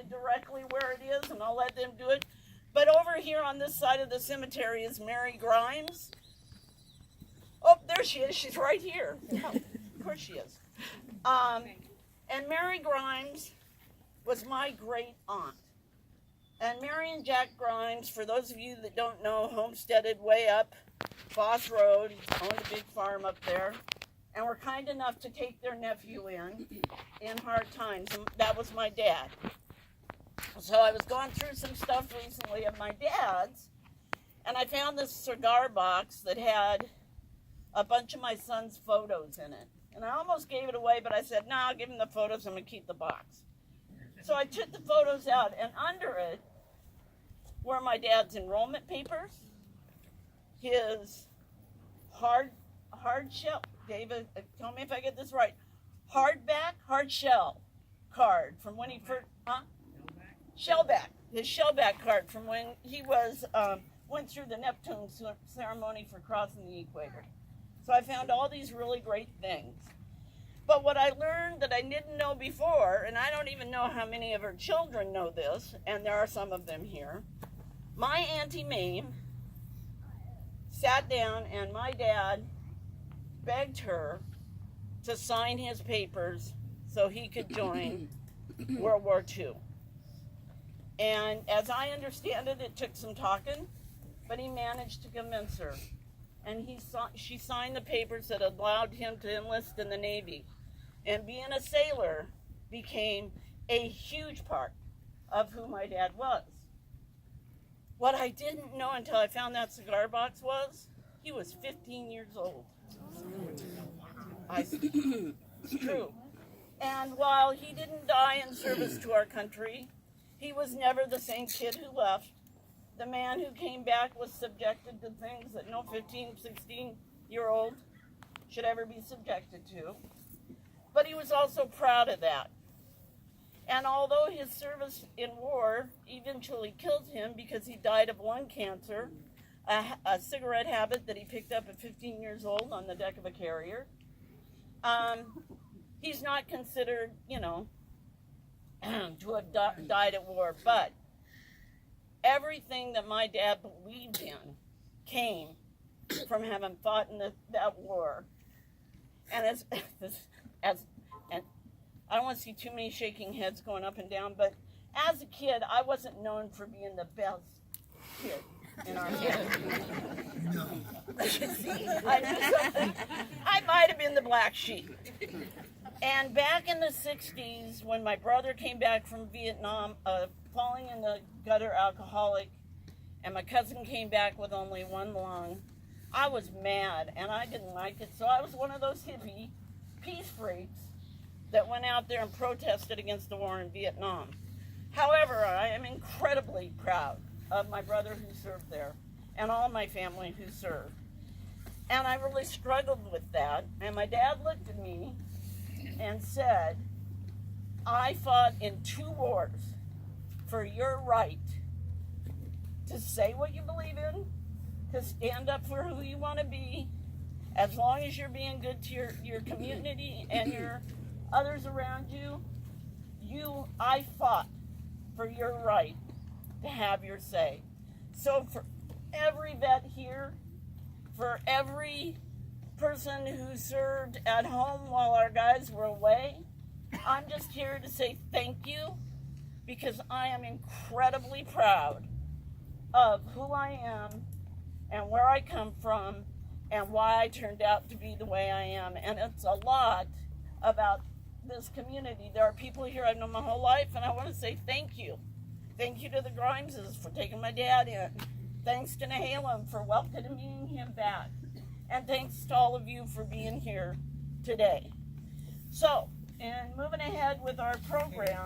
posted directly where it is, and I'll let them do it. But over here on this side of the cemetery is Mary Grimes. Oh, there she is. She's right here. Oh, of course she is. And Mary Grimes was my great aunt. And Mary and Jack Grimes, for those of you that don't know, homesteaded way up Foss Road, owned a big farm up there, and were kind enough to take their nephew in hard times. And that was my dad. So I was going through some stuff recently of my dad's, and I found this cigar box that had a bunch of my son's photos in it. And I almost gave it away, but I said, no, I'll give him the photos, I'm going to keep the box. So I took the photos out, and under it were my dad's enrollment papers, his hard shell, David, tell me if I get this right, hard shell card from when he first, his shellback card from when he was, went through the Neptune ceremony for crossing the equator. So I found all these really great things. But what I learned that I didn't know before, and I don't even know how many of her children know this, and there are some of them here, my Auntie Mame sat down and my dad begged her to sign his papers so he could join World War II. And as I understand it, it took some talking, but he managed to convince her. And she signed the papers that allowed him to enlist in the Navy. And being a sailor became a huge part of who my dad was. What I didn't know until I found that cigar box was he was 15 years old. It's true. And while he didn't die in service to our country, he was never the same kid who left. The man who came back was subjected to things that no 15, 16-year-old should ever be subjected to. But he was also proud of that. And although his service in war eventually killed him because he died of lung cancer, a cigarette habit that he picked up at 15 years old on the deck of a carrier, he's not considered, to have died at war. But everything that my dad believed in came from having fought in that war. And and I don't want to see too many shaking heads going up and down, but as a kid, I wasn't known for being the best kid in our family. I might have been the black sheep. And back in the 60s, when my brother came back from Vietnam, falling in the gutter alcoholic, and my cousin came back with only one lung, I was mad, and I didn't like it. So I was one of those hippie peace freaks that went out there and protested against the war in Vietnam. However, I am incredibly proud of my brother who served there and all my family who served. And I really struggled with that. And my dad looked at me and said, I fought in 2 wars for your right to say what you believe in, to stand up for who you want to be, as long as you're being good to your community and your others around you. I fought for your right to have your say. So for every vet here, for every person who served at home while our guys were away, I'm just here to say thank you, because I am incredibly proud of who I am and where I come from and why I turned out to be the way I am. And it's a lot about this community. There are people here I've known my whole life, and I want to say thank you. Thank you to the Grimeses for taking my dad in. Thanks to Nahalem for welcoming him back. And thanks to all of you for being here today. So, and moving ahead with our program,